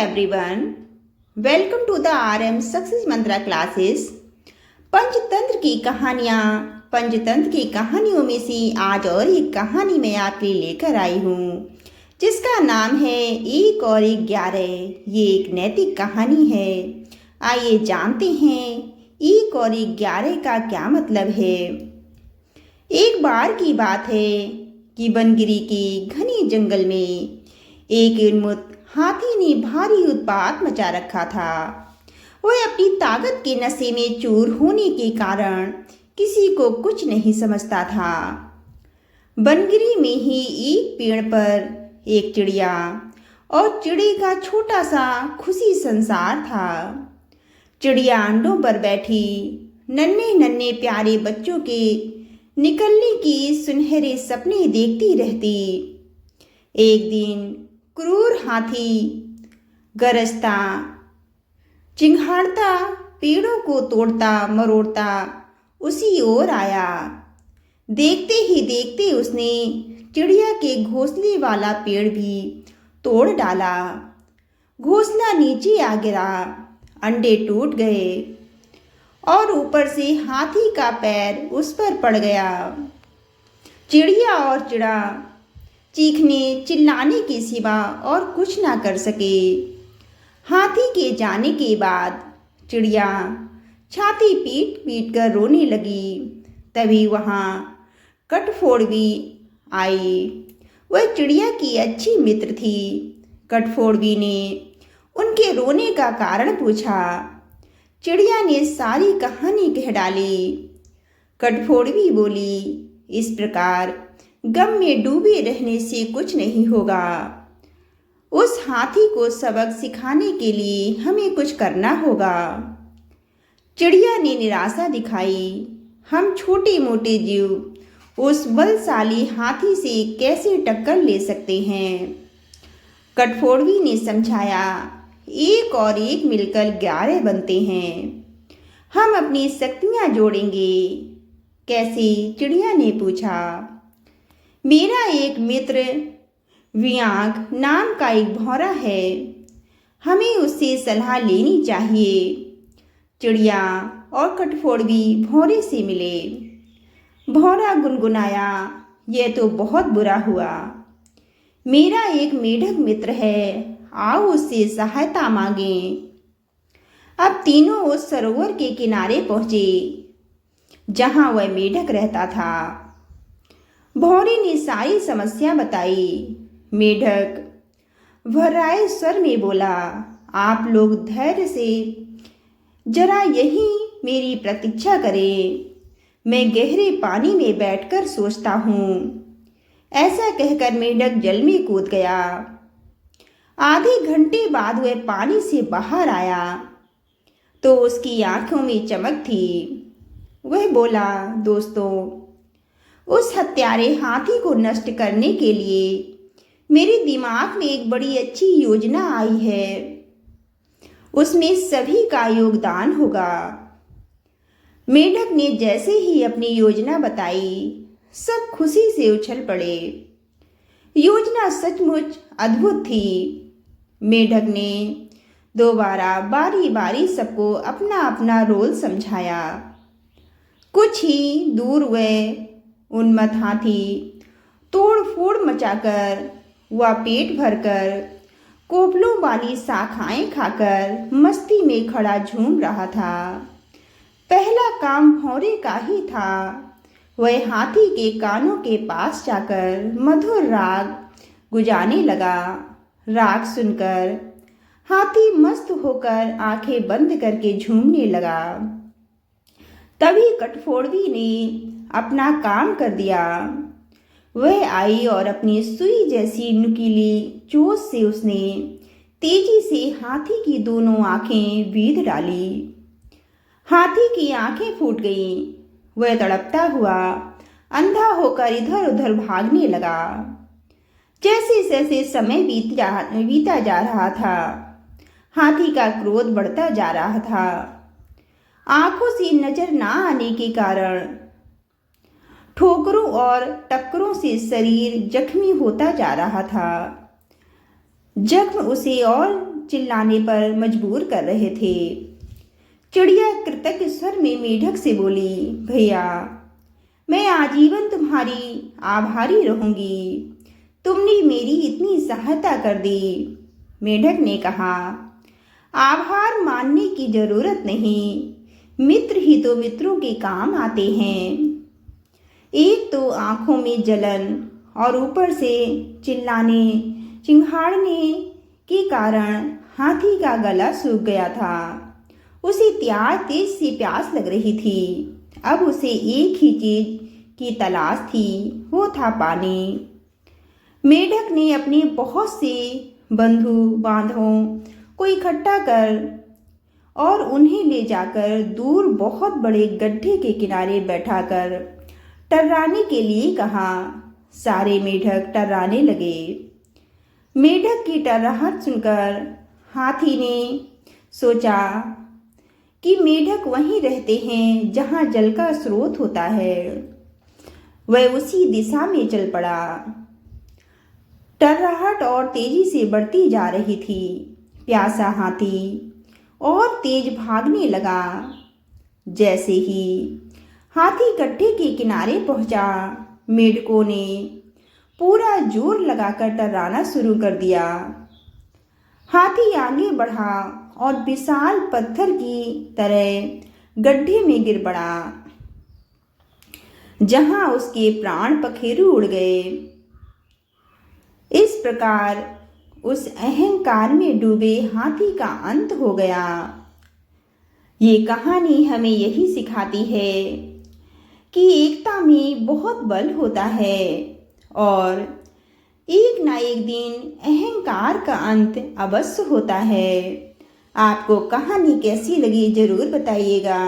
everyone, welcome to the RM Success Mantra classes. Panchatantra की कहानियाँ। पंचतंत्र की कहानियों में से आज और एक कहानी मैं आपके लिए लेकर आई हूँ जिसका नाम है 1 और 11। ये एक नैतिक कहानी है। आइए जानते हैं 1 और 11 का क्या मतलब है। एक बार की बात है कि बनगिरी के घने जंगल में एक उन्मत्त हाथी ने भारी उत्पात मचा रखा था। वह अपनी ताकत के नशे में चूर होने के कारण किसी को कुछ नहीं समझता था। बनगिरी में ही एक पेड़ पर एक चिड़िया और चिड़ी का छोटा सा खुशी संसार था। चिड़िया अंडों पर बैठी नन्हे नन्हे प्यारे बच्चों के निकलने की सुनहरे सपने देखती रहती। एक दिन क्रूर हाथी गरजता चिंघाड़ता पेड़ों को तोड़ता मरोड़ता उसी ओर आया। देखते ही देखते उसने चिड़िया के घोंसले वाला पेड़ भी तोड़ डाला। घोंसला नीचे आ गिरा, अंडे टूट गए और ऊपर से हाथी का पैर उस पर पड़ गया। चिड़िया और चिड़ा चीखने चिल्लाने के सिवा और कुछ ना कर सके। हाथी के जाने के बाद चिड़िया छाती पीट पीट कर रोने लगी। तभी वहाँ कठफोड़वी आई। वह चिड़िया की अच्छी मित्र थी। कठफोड़वी ने उनके रोने का कारण पूछा। चिड़िया ने सारी कहानी कह डाली। कठफोड़वी बोली, इस प्रकार गम में डूबे रहने से कुछ नहीं होगा। उस हाथी को सबक सिखाने के लिए हमें कुछ करना होगा। चिड़िया ने निराशा दिखाई। हम छोटे मोटे जीव उस बलशाली हाथी से कैसे टक्कर ले सकते हैं। कठफोड़वी ने समझाया, 1 और 1 मिलकर 11 बनते हैं। हम अपनी शक्तियाँ जोड़ेंगे। कैसे? चिड़िया ने पूछा। मेरा एक मित्र वियांग नाम का एक भौरा है। हमें उससे सलाह लेनी चाहिए। चिड़िया और कठफोड़वी भौरे से मिले। भौरा गुनगुनाया, यह तो बहुत बुरा हुआ। मेरा एक मेढक मित्र है, आओ उससे सहायता मांगें। अब तीनों उस सरोवर के किनारे पहुंचे जहां वह मेढक रहता था। भौरे ने सारी समस्या बताई। मेढक भर्राए स्वर में बोला, आप लोग धैर्य से जरा यहीं मेरी प्रतीक्षा करें। मैं गहरे पानी में बैठकर सोचता हूँ। ऐसा कहकर मेढक जल में कूद गया। आधे घंटे बाद वह पानी से बाहर आया तो उसकी आंखों में चमक थी। वह बोला, दोस्तों, उस हत्यारे हाथी को नष्ट करने के लिए मेरे दिमाग में एक बड़ी अच्छी योजना आई है। उसमें सभी का योगदान होगा। मेढक ने जैसे ही अपनी योजना बताई, सब खुशी से उछल पड़े। योजना सचमुच अद्भुत थी। मेढक ने दोबारा बारी बारी सबको अपना अपना रोल समझाया। कुछ ही दूर वह उन्मत्त हाथी तोड़ फोड़ मचाकर व पेट भरकर कोपलों वाली शाखाएं खाकर मस्ती में खड़ा झूम रहा था। पहला काम भौरे का ही था। वह हाथी के कानों के पास जाकर मधुर राग गुजारने लगा। राग सुनकर हाथी मस्त होकर आंखें बंद करके झूमने लगा। तभी कठफोड़वी ने अपना काम कर दिया। वह आई और अपनी सुई जैसी नुकीली चोंच से उसने तेजी से हाथी की दोनों आंखें बीध डाली। हाथी की आंखें फूट गईं। वह तड़पता हुआ अंधा होकर इधर उधर भागने लगा। जैसे जैसे समय बीता जा रहा था, हाथी का क्रोध बढ़ता जा रहा था। आंखों से नजर ना आने के कारण ठोकरों और टक्करों से शरीर जख्मी होता जा रहा था। जख्म उसे और चिल्लाने पर मजबूर कर रहे थे। चिड़िया कृतज्ञ स्वर में मेढक से बोली, भैया, मैं आजीवन तुम्हारी आभारी रहूंगी। तुमने मेरी इतनी सहायता कर दी। मेढक ने कहा, आभार मानने की जरूरत नहीं, मित्र ही तो मित्रों के काम आते हैं। एक तो आंखों में जलन और ऊपर से चिल्लाने चिंघाड़ने के कारण हाथी का गला सूख गया था। उसे तेज से प्यास लग रही थी। अब उसे एक ही चीज की तलाश थी, वो था पानी। मेढक ने अपने बहुत से बंधु बांधवों को इकट्ठा कर और उन्हें ले जाकर दूर बहुत बड़े गड्ढे के किनारे बैठाकर टर्राने के लिए कहा। सारे मेढक टर्राने लगे। मेढक की टर्राहट सुनकर हाथी ने सोचा कि मेढक वहीं रहते हैं जहां जल का स्रोत होता है। वह उसी दिशा में चल पड़ा। टर्राहट और तेजी से बढ़ती जा रही थी। प्यासा हाथी और तेज भागने लगा। जैसे ही हाथी गड्ढे के किनारे पहुंचा, मेढकों ने पूरा जोर लगाकर टर्राना शुरू कर दिया। हाथी आगे बढ़ा और विशाल पत्थर की तरह गड्ढे में गिर पड़ा, जहां उसके प्राण पखेरु उड़ गए। इस प्रकार उस अहंकार में डूबे हाथी का अंत हो गया। ये कहानी हमें यही सिखाती है कि एकता में बहुत बल होता है और एक ना एक दिन अहंकार का अंत अवश्य होता है। आपको कहानी कैसी लगी जरूर बताइएगा।